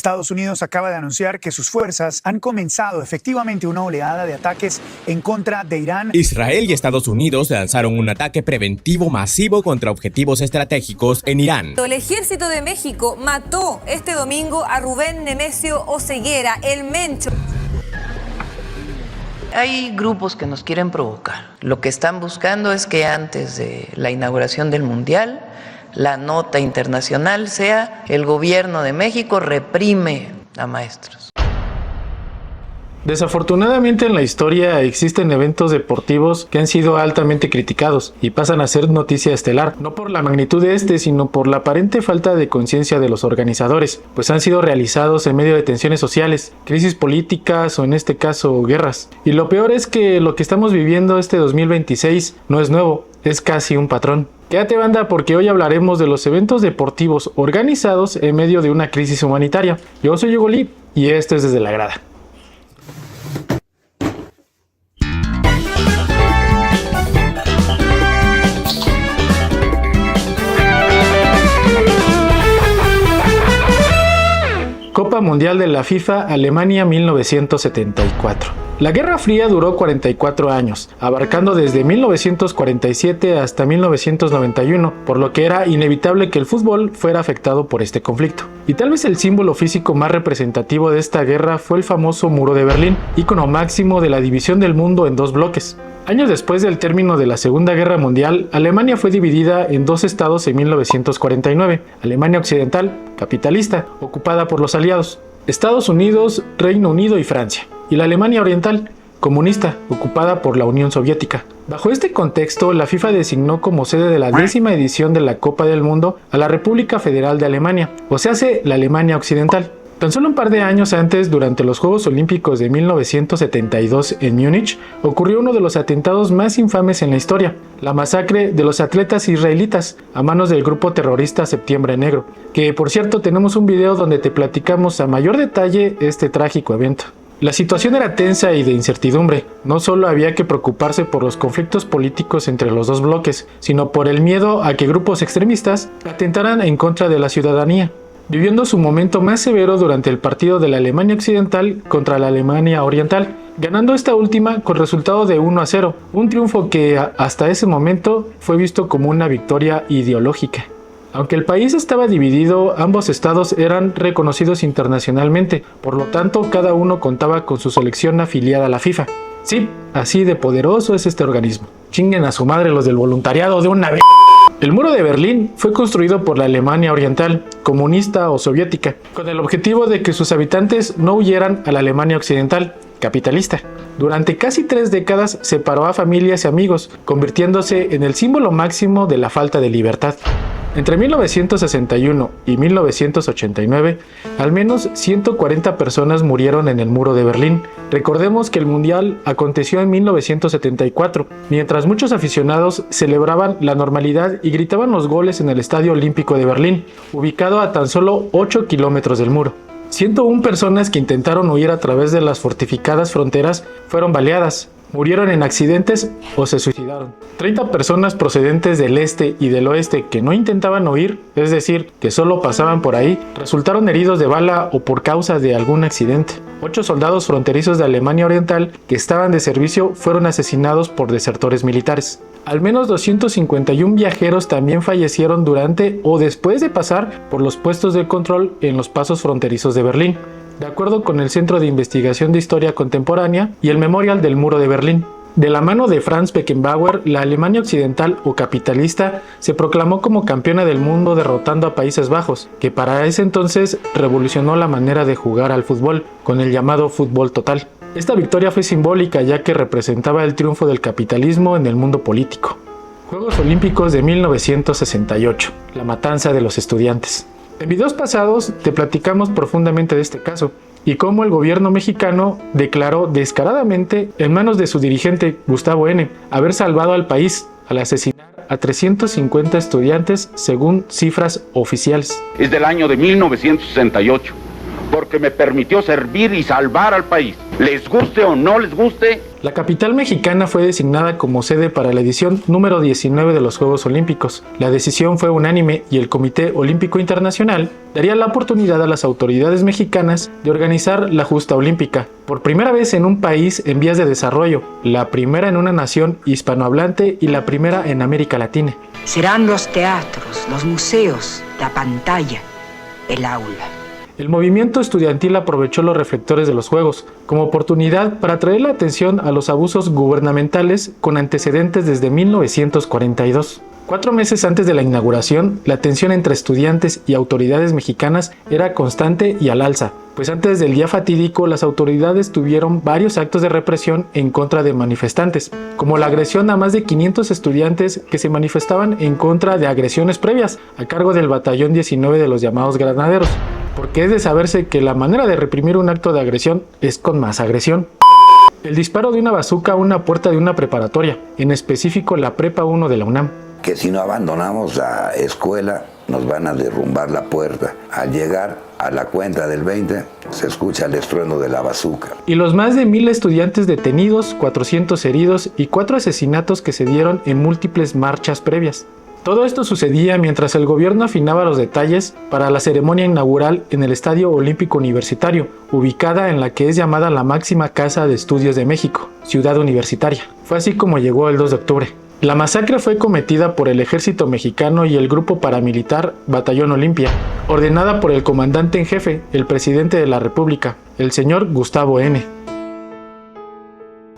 Estados Unidos acaba de anunciar que sus fuerzas han comenzado efectivamente una oleada de ataques en contra de Irán. Israel y Estados Unidos lanzaron un ataque preventivo masivo contra objetivos estratégicos en Irán. El ejército de México mató este domingo a Rubén Nemesio Oseguera, el Mencho. Hay grupos que nos quieren provocar. Lo que están buscando es que antes de la inauguración del Mundial, la nota internacional sea: el gobierno de México reprime a maestros. Desafortunadamente en la historia existen eventos deportivos que han sido altamente criticados y pasan a ser noticia estelar, no por la magnitud de sino por la aparente falta de conciencia de los organizadores, pues han sido realizados en medio de tensiones sociales, crisis políticas o en este caso guerras. Y lo peor es que lo que estamos viviendo este 2026 no es nuevo, es casi un patrón. Quédate, banda, porque hoy hablaremos de los eventos deportivos organizados en medio de una crisis humanitaria. Yo soy Hugo Lee y esto es Desde la Grada. Copa Mundial de la FIFA Alemania 1974. La Guerra Fría duró 44 años, abarcando desde 1947 hasta 1991, por lo que era inevitable que el fútbol fuera afectado por este conflicto. Y tal vez el símbolo físico más representativo de esta guerra fue el famoso Muro de Berlín, ícono máximo de la división del mundo en dos bloques. Años después del término de la Segunda Guerra Mundial, Alemania fue dividida en dos estados en 1949, Alemania Occidental, capitalista, ocupada por los aliados, Estados Unidos, Reino Unido y Francia, y la Alemania Oriental, comunista, ocupada por la Unión Soviética. Bajo este contexto, la FIFA designó como sede de la 10ª edición de la Copa del Mundo a la República Federal de Alemania, o sea, la Alemania Occidental. Tan solo un par de años antes, durante los Juegos Olímpicos de 1972 en Múnich, ocurrió uno de los atentados más infames en la historia, la masacre de los atletas israelitas a manos del grupo terrorista Septiembre Negro, que por cierto tenemos un video donde te platicamos a mayor detalle este trágico evento. La situación era tensa y de incertidumbre. No solo había que preocuparse por los conflictos políticos entre los dos bloques, sino por el miedo a que grupos extremistas atentaran en contra de la ciudadanía, viviendo su momento más severo durante el partido de la Alemania Occidental contra la Alemania Oriental, ganando esta última con resultado de 1-0, un triunfo que hasta ese momento fue visto como una victoria ideológica. Aunque el país estaba dividido, ambos estados eran reconocidos internacionalmente, por lo tanto cada uno contaba con su selección afiliada a la FIFA. Sí, así de poderoso es este organismo. Chinguen a su madre los del voluntariado de una vez. El Muro de Berlín fue construido por la Alemania Oriental, comunista o soviética, con el objetivo de que sus habitantes no huyeran a la Alemania Occidental, capitalista. Durante casi 3 décadas separó a familias y amigos, convirtiéndose en el símbolo máximo de la falta de libertad. Entre 1961 y 1989, al menos 140 personas murieron en el Muro de Berlín. Recordemos que el Mundial aconteció en 1974, mientras muchos aficionados celebraban la normalidad y gritaban los goles en el Estadio Olímpico de Berlín, ubicado a tan solo 8 kilómetros del muro. 101 personas que intentaron huir a través de las fortificadas fronteras fueron baleadas, murieron en accidentes o se suicidaron. 30 personas procedentes del este y del oeste que no intentaban huir, es decir, que solo pasaban por ahí, resultaron heridos de bala o por causa de algún accidente. 8 soldados fronterizos de Alemania Oriental que estaban de servicio fueron asesinados por desertores militares. Al menos 251 viajeros también fallecieron durante o después de pasar por los puestos de control en los pasos fronterizos de Berlín, de acuerdo con el Centro de Investigación de Historia Contemporánea y el Memorial del Muro de Berlín. De la mano de Franz Beckenbauer, la Alemania Occidental o capitalista se proclamó como campeona del mundo derrotando a Países Bajos, que para ese entonces revolucionó la manera de jugar al fútbol, con el llamado fútbol total. Esta victoria fue simbólica ya que representaba el triunfo del capitalismo en el mundo político. Juegos Olímpicos de 1968, la matanza de los estudiantes. En videos pasados te platicamos profundamente de este caso y cómo el gobierno mexicano declaró descaradamente en manos de su dirigente Gustavo N. haber salvado al país al asesinar a 350 estudiantes según cifras oficiales. Es del año de 1968, porque me permitió servir y salvar al país. Les guste o no les guste, La capital mexicana fue designada como sede para la edición número 19 de los Juegos Olímpicos. La decisión fue unánime y el Comité Olímpico Internacional daría la oportunidad a las autoridades mexicanas de organizar la justa olímpica, por primera vez en un país en vías de desarrollo, la primera en una nación hispanohablante y la primera en América Latina. Serán los teatros, los museos, la pantalla, el aula. El movimiento estudiantil aprovechó los reflectores de los Juegos como oportunidad para atraer la atención a los abusos gubernamentales con antecedentes desde 1942. 4 meses antes de la inauguración, la tensión entre estudiantes y autoridades mexicanas era constante y al alza, pues antes del día fatídico las autoridades tuvieron varios actos de represión en contra de manifestantes, como la agresión a más de 500 estudiantes que se manifestaban en contra de agresiones previas a cargo del Batallón 19 de los llamados granaderos, porque es de saberse que la manera de reprimir un acto de agresión es con más agresión. El disparo de una bazuca a una puerta de una preparatoria, en específico la Prepa 1 de la UNAM. Que si no abandonamos la escuela nos van a derrumbar la puerta. Al llegar a la cuenta del 20 se escucha el estruendo de la bazuca. Y los más de 1000 estudiantes detenidos, 400 heridos y 4 asesinatos que se dieron en múltiples marchas previas. Todo esto sucedía mientras el gobierno afinaba los detalles para la ceremonia inaugural en el Estadio Olímpico Universitario, ubicada en la que es llamada la máxima casa de estudios de México, Ciudad Universitaria. Fue así como llegó el 2 de octubre. La masacre fue cometida por el ejército mexicano y el grupo paramilitar Batallón Olimpia, ordenada por el comandante en jefe, el presidente de la República, el señor Gustavo N.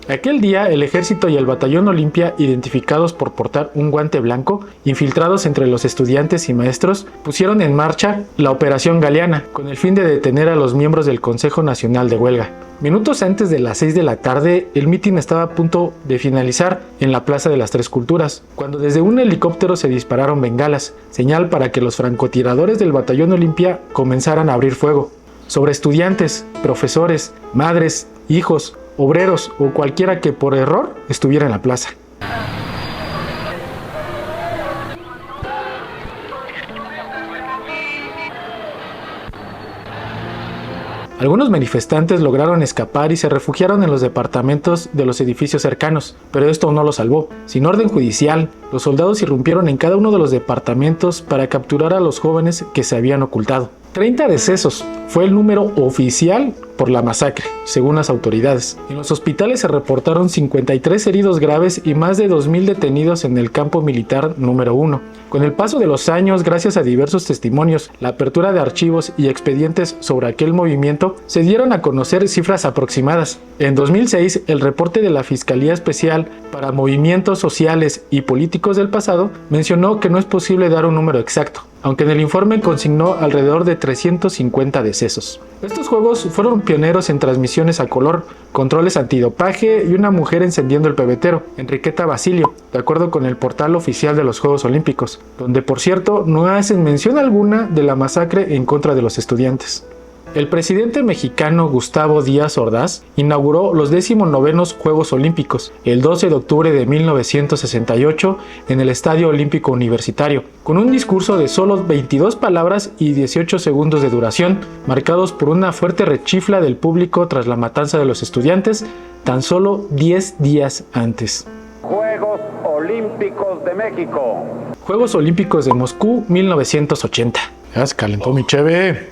Aquel día, el ejército y el Batallón Olimpia, identificados por portar un guante blanco, infiltrados entre los estudiantes y maestros, pusieron en marcha la Operación Galeana, con el fin de detener a los miembros del Consejo Nacional de Huelga. Minutos antes de las 6 de la tarde, el mitin estaba a punto de finalizar en la Plaza de las Tres Culturas, cuando desde un helicóptero se dispararon bengalas, señal para que los francotiradores del Batallón Olimpia comenzaran a abrir fuego sobre estudiantes, profesores, madres, hijos, obreros o cualquiera que por error estuviera en la plaza. Algunos manifestantes lograron escapar y se refugiaron en los departamentos de los edificios cercanos, pero esto no los salvó. Sin orden judicial, los soldados irrumpieron en cada uno de los departamentos para capturar a los jóvenes que se habían ocultado. 30 decesos fue el número oficial por la masacre, según las autoridades. En los hospitales se reportaron 53 heridos graves y más de 2000 detenidos en el campo militar número 1. Con el paso de los años, gracias a diversos testimonios, la apertura de archivos y expedientes sobre aquel movimiento, se dieron a conocer cifras aproximadas. En 2006, el reporte de la Fiscalía Especial para Movimientos Sociales y Políticos del pasado mencionó que no es posible dar un número exacto, aunque en el informe consignó alrededor de 350 decesos. Estos juegos fueron pioneros en transmisiones a color, controles antidopaje y una mujer encendiendo el pebetero, Enriqueta Basilio, de acuerdo con el portal oficial de los Juegos Olímpicos, donde por cierto no hacen mención alguna de la masacre en contra de los estudiantes. El presidente mexicano Gustavo Díaz Ordaz inauguró los 19º Juegos Olímpicos el 12 de octubre de 1968 en el Estadio Olímpico Universitario, con un discurso de solo 22 palabras y 18 segundos de duración, marcados por una fuerte rechifla del público tras la matanza de los estudiantes tan solo 10 días antes. Juegos Olímpicos de México. Juegos Olímpicos de Moscú 1980. Ya se calentó mi cheve.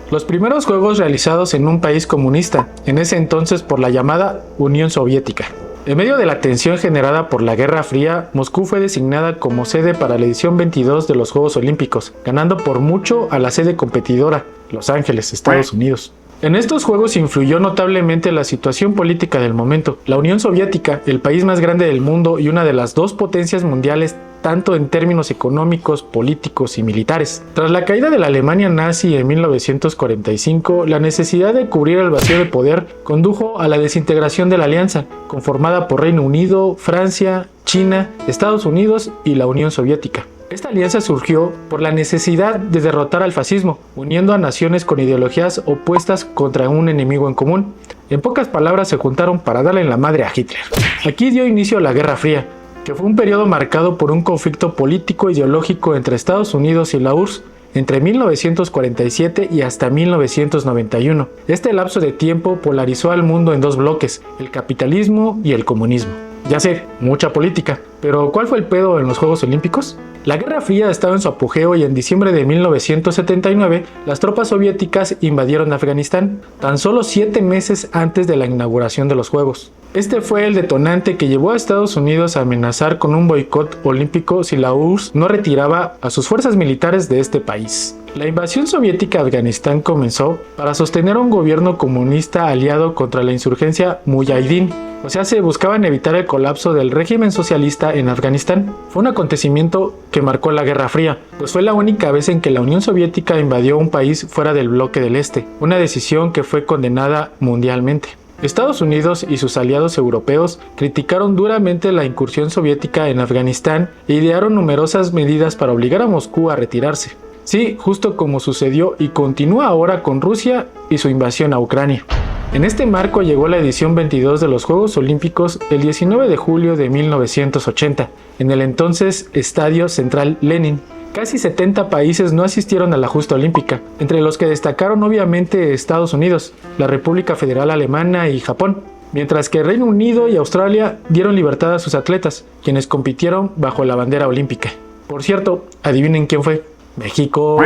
Los primeros juegos realizados en un país comunista, en ese entonces por la llamada Unión Soviética. En medio de la tensión generada por la Guerra Fría, Moscú fue designada como sede para la edición 22 de los Juegos Olímpicos, ganando por mucho a la sede competidora, Los Ángeles, Estados Unidos. En estos juegos influyó notablemente la situación política del momento. La Unión Soviética, el país más grande del mundo y una de las dos potencias mundiales tanto en términos económicos, políticos y militares. Tras la caída de la Alemania nazi en 1945, la necesidad de cubrir el vacío de poder condujo a la desintegración de la alianza, conformada por Reino Unido, Francia, China, Estados Unidos y la Unión Soviética. Esta alianza surgió por la necesidad de derrotar al fascismo, uniendo a naciones con ideologías opuestas contra un enemigo en común. En pocas palabras, se juntaron para darle en la madre a Hitler. Aquí dio inicio la Guerra Fría, que fue un periodo marcado por un conflicto político ideológico entre Estados Unidos y la URSS, entre 1947 y hasta 1991. Este lapso de tiempo polarizó al mundo en dos bloques, el capitalismo y el comunismo. Ya sé, mucha política, pero ¿cuál fue el pedo en los Juegos Olímpicos? La Guerra Fría estaba en su apogeo y en diciembre de 1979 las tropas soviéticas invadieron Afganistán, tan solo 7 meses antes de la inauguración de los Juegos. Este fue el detonante que llevó a Estados Unidos a amenazar con un boicot olímpico si la URSS no retiraba a sus fuerzas militares de este país. La invasión soviética a Afganistán comenzó para sostener a un gobierno comunista aliado contra la insurgencia Mujahidin. O sea, se buscaban evitar el colapso del régimen socialista en Afganistán. Fue un acontecimiento que marcó la Guerra Fría, pues fue la única vez en que la Unión Soviética invadió un país fuera del bloque del Este, una decisión que fue condenada mundialmente. Estados Unidos y sus aliados europeos criticaron duramente la incursión soviética en Afganistán e idearon numerosas medidas para obligar a Moscú a retirarse. Sí, justo como sucedió y continúa ahora con Rusia y su invasión a Ucrania. En este marco llegó la edición 22 de los Juegos Olímpicos el 19 de julio de 1980, en el entonces Estadio Central Lenin. Casi 70 países no asistieron a la justa olímpica, entre los que destacaron obviamente Estados Unidos, la República Federal Alemana y Japón, mientras que Reino Unido y Australia dieron libertad a sus atletas, quienes compitieron bajo la bandera olímpica. Por cierto, adivinen quién fue. México.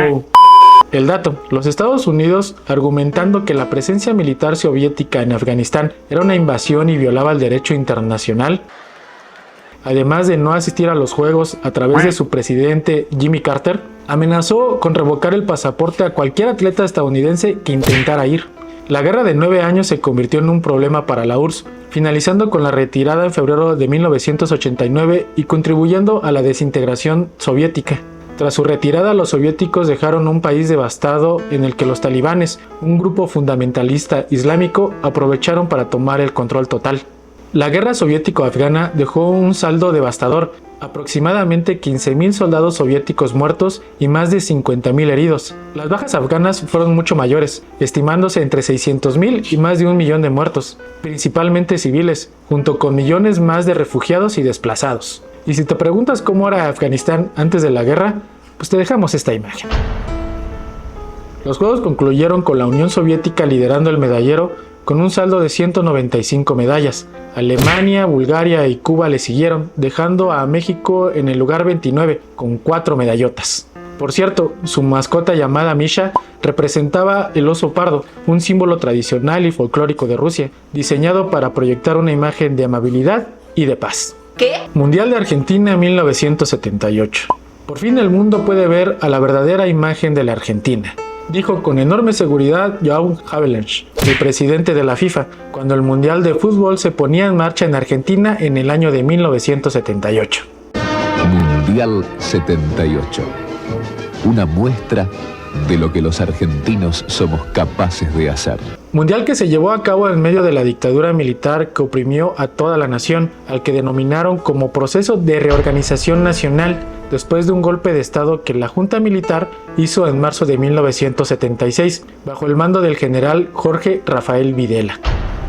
El dato: los Estados Unidos, argumentando que la presencia militar soviética en Afganistán era una invasión y violaba el derecho internacional, además de no asistir a los Juegos a través de su presidente Jimmy Carter, amenazó con revocar el pasaporte a cualquier atleta estadounidense que intentara ir. La guerra de 9 años se convirtió en un problema para la URSS, finalizando con la retirada en febrero de 1989 y contribuyendo a la desintegración soviética. Tras su retirada, los soviéticos dejaron un país devastado en el que los talibanes, un grupo fundamentalista islámico, aprovecharon para tomar el control total. La guerra soviético-afgana dejó un saldo devastador, aproximadamente 15.000 soldados soviéticos muertos y más de 50.000 heridos. Las bajas afganas fueron mucho mayores, estimándose entre 600.000 y más de 1 millón de muertos, principalmente civiles, junto con millones más de refugiados y desplazados. Y si te preguntas cómo era Afganistán antes de la guerra, pues te dejamos esta imagen. Los Juegos concluyeron con la Unión Soviética liderando el medallero con un saldo de 195 medallas. Alemania, Bulgaria y Cuba le siguieron, dejando a México en el lugar 29 con 4 medallotas. Por cierto, su mascota llamada Misha representaba el oso pardo, un símbolo tradicional y folclórico de Rusia, diseñado para proyectar una imagen de amabilidad y de paz. ¿Qué? Mundial de Argentina 1978. Por fin el mundo puede ver a la verdadera imagen de la Argentina, dijo con enorme seguridad João Havelange, el presidente de la FIFA, cuando el Mundial de Fútbol se ponía en marcha en Argentina en el año de 1978. Mundial 78. Una muestra de lo que los argentinos somos capaces de hacer. Mundial que se llevó a cabo en medio de la dictadura militar que oprimió a toda la nación, al que denominaron como proceso de reorganización nacional, después de un golpe de estado que la Junta Militar hizo en marzo de 1976, bajo el mando del general Jorge Rafael Videla.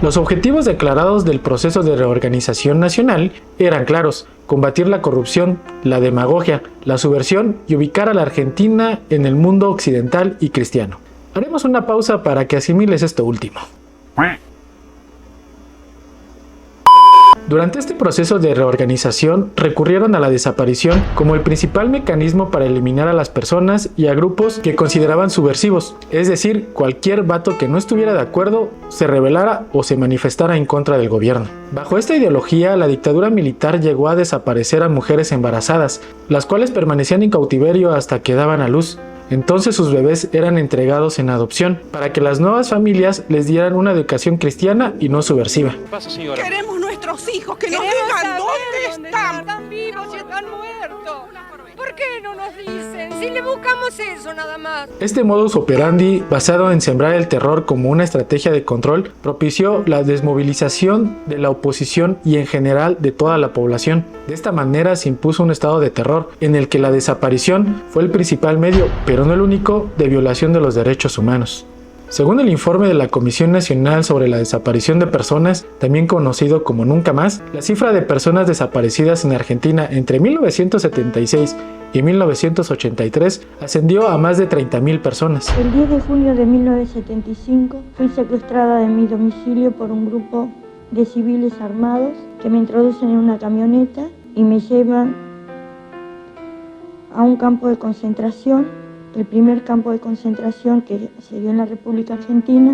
Los objetivos declarados del proceso de reorganización nacional eran claros: combatir la corrupción, la demagogia, la subversión y ubicar a la Argentina en el mundo occidental y cristiano. Haremos una pausa para que asimiles esto último. Durante este proceso de reorganización recurrieron a la desaparición como el principal mecanismo para eliminar a las personas y a grupos que consideraban subversivos, es decir, cualquier vato que no estuviera de acuerdo, se rebelara o se manifestara en contra del gobierno. Bajo esta ideología, la dictadura militar llegó a desaparecer a mujeres embarazadas, las cuales permanecían en cautiverio hasta que daban a luz. Entonces sus bebés eran entregados en adopción para que las nuevas familias les dieran una educación cristiana y no subversiva. ¿Qué pasa, señora? Queremos nuestros hijos, que nos digan dónde están. Están vivos y están muertos. ¿Por qué no nos dicen? Si le buscamos eso nada más. Este modus operandi, basado en sembrar el terror como una estrategia de control, propició la desmovilización de la oposición y en general de toda la población. De esta manera se impuso un estado de terror en el que la desaparición fue el principal medio, pero no el único, de violación de los derechos humanos. Según el informe de la Comisión Nacional sobre la Desaparición de Personas, también conocido como Nunca Más, la cifra de personas desaparecidas en Argentina entre 1976 y 1983 ascendió a más de 30.000 personas. El 10 de junio de 1975 fui secuestrada de mi domicilio por un grupo de civiles armados que me introducen en una camioneta y me llevan a un campo de concentración, el primer campo de concentración que se dio en la República Argentina.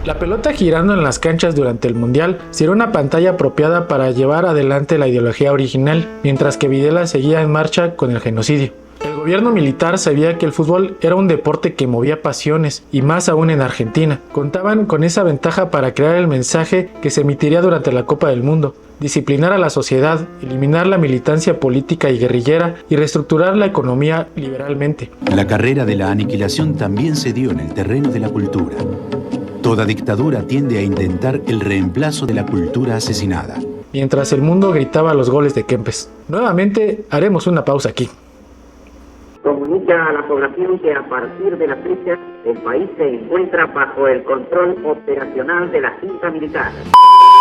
La pelota girando en las canchas durante el Mundial sería una pantalla apropiada para llevar adelante la ideología original, mientras que Videla seguía en marcha con el genocidio. El gobierno militar sabía que el fútbol era un deporte que movía pasiones, y más aún en Argentina. Contaban con esa ventaja para crear el mensaje que se emitiría durante la Copa del Mundo: disciplinar a la sociedad, eliminar la militancia política y guerrillera y reestructurar la economía liberalmente. La carrera de la aniquilación también se dio en el terreno de la cultura. Toda dictadura tiende a intentar el reemplazo de la cultura asesinada. Mientras el mundo gritaba los goles de Kempes. Nuevamente haremos una pausa aquí. Comunica a la población que a partir de la fecha el país se encuentra bajo el control operacional de la Junta Militar.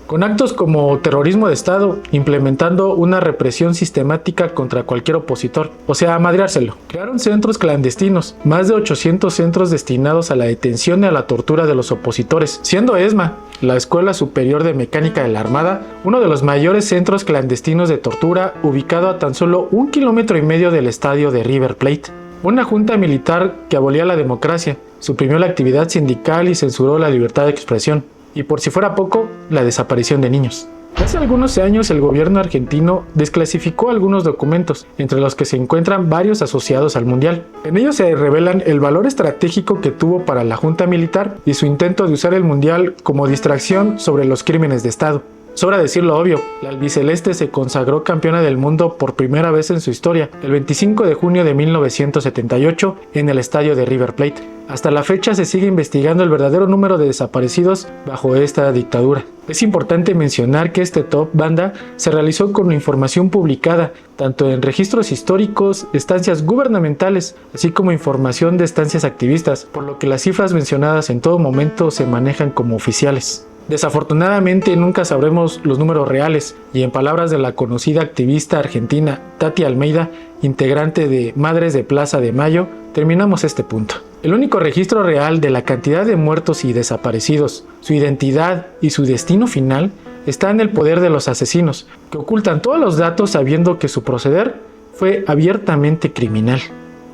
Con actos como terrorismo de Estado, implementando una represión sistemática contra cualquier opositor, o sea, madreárselo. Crearon centros clandestinos, más de 800 centros destinados a la detención y a la tortura de los opositores, siendo ESMA, la Escuela Superior de Mecánica de la Armada, uno de los mayores centros clandestinos de tortura, ubicado a tan solo 1,5 kilómetros del estadio de River Plate. Una junta militar que abolía la democracia, suprimió la actividad sindical y censuró la libertad de expresión. Y por si fuera poco, la desaparición de niños. Hace algunos años el gobierno argentino desclasificó algunos documentos, entre los que se encuentran varios asociados al Mundial. En ellos se revelan el valor estratégico que tuvo para la junta militar y su intento de usar el Mundial como distracción sobre los crímenes de Estado. Sobra decir lo obvio, la albiceleste se consagró campeona del mundo por primera vez en su historia, el 25 de junio de 1978 en el estadio de River Plate. Hasta la fecha se sigue investigando el verdadero número de desaparecidos bajo esta dictadura. Es importante mencionar que este top banda se realizó con información publicada, tanto en registros históricos, estancias gubernamentales, así como información de estancias activistas, por lo que las cifras mencionadas en todo momento se manejan como oficiales. Desafortunadamente nunca sabremos los números reales, y en palabras de la conocida activista argentina Tati Almeida, integrante de Madres de Plaza de Mayo, terminamos este punto. El único registro real de la cantidad de muertos y desaparecidos, su identidad y su destino final está en el poder de los asesinos, que ocultan todos los datos sabiendo que su proceder fue abiertamente criminal.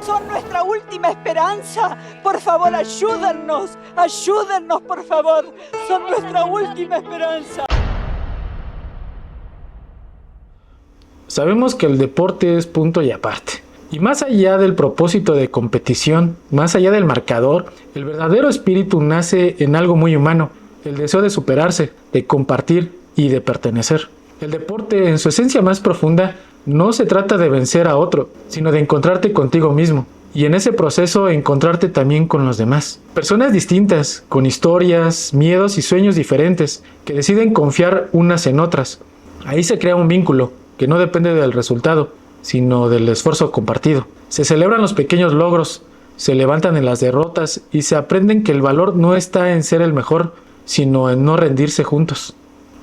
Son nuestra última esperanza. Por favor, ayúdennos, por favor. Son nuestra última esperanza. Sabemos que el deporte es punto y aparte. Y más allá del propósito de competición, más allá del marcador, el verdadero espíritu nace en algo muy humano, el deseo de superarse, de compartir y de pertenecer. El deporte, en su esencia más profunda, no se trata de vencer a otro, sino de encontrarte contigo mismo, y en ese proceso encontrarte también con los demás. Personas distintas, con historias, miedos y sueños diferentes, que deciden confiar unas en otras. Ahí se crea un vínculo, que no depende del resultado, sino del esfuerzo compartido. Se celebran los pequeños logros, se levantan en las derrotas y se aprenden que el valor no está en ser el mejor, sino en no rendirse juntos.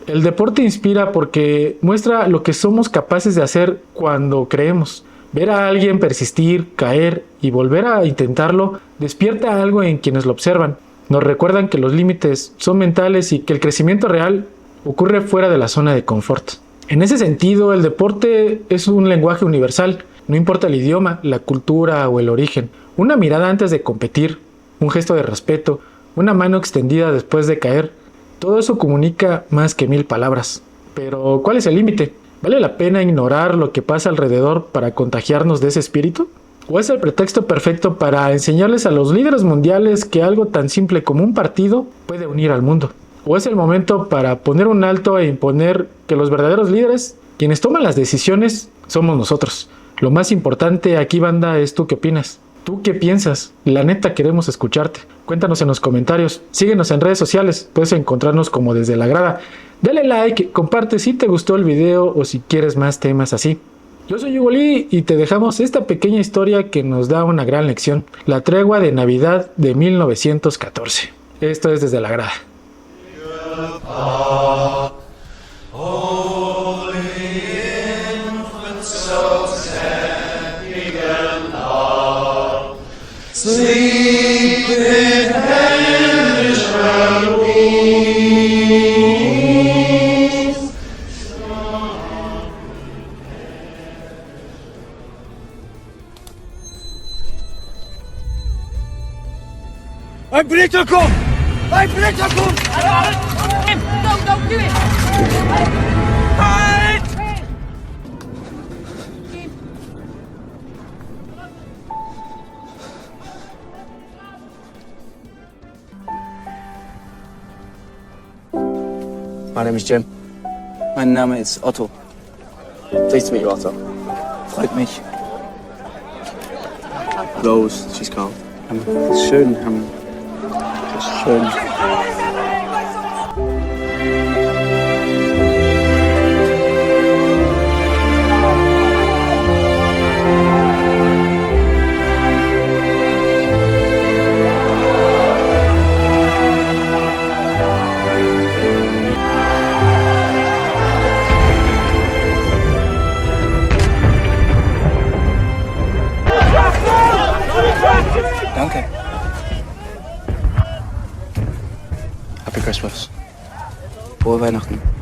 El deporte inspira porque muestra lo que somos capaces de hacer cuando creemos. Ver a alguien persistir, caer y volver a intentarlo despierta algo en quienes lo observan. Nos recuerdan que los límites son mentales y que el crecimiento real ocurre fuera de la zona de confort. En ese sentido, el deporte es un lenguaje universal, no importa el idioma, la cultura o el origen. Una mirada antes de competir, un gesto de respeto, una mano extendida después de caer, todo eso comunica más que 1000 palabras. Pero, ¿cuál es el límite? ¿Vale la pena ignorar lo que pasa alrededor para contagiarnos de ese espíritu? ¿O es el pretexto perfecto para enseñarles a los líderes mundiales que algo tan simple como un partido puede unir al mundo? ¿O es el momento para poner un alto e imponer que los verdaderos líderes, quienes toman las decisiones, somos nosotros? Lo más importante aquí, banda, es tú qué opinas. ¿Tú qué piensas? La neta queremos escucharte. Cuéntanos en los comentarios. Síguenos en redes sociales. Puedes encontrarnos como Desde la Grada. Dale like, comparte si te gustó el video o si quieres más temas así. Yo soy Hugo Lee y te dejamos esta pequeña historia que nos da una gran lección. La tregua de Navidad de 1914. Esto es Desde la Grada. Ein Blitzer kommt! Ein Blitzer kommt! Don't do it! Halt! My name is Jim. Mein Name ist Otto. Pleased to meet you, Otto. Freut mich. Rose, she's called. Schön, schön. Danke. Happy Christmas. Frohe Weihnachten.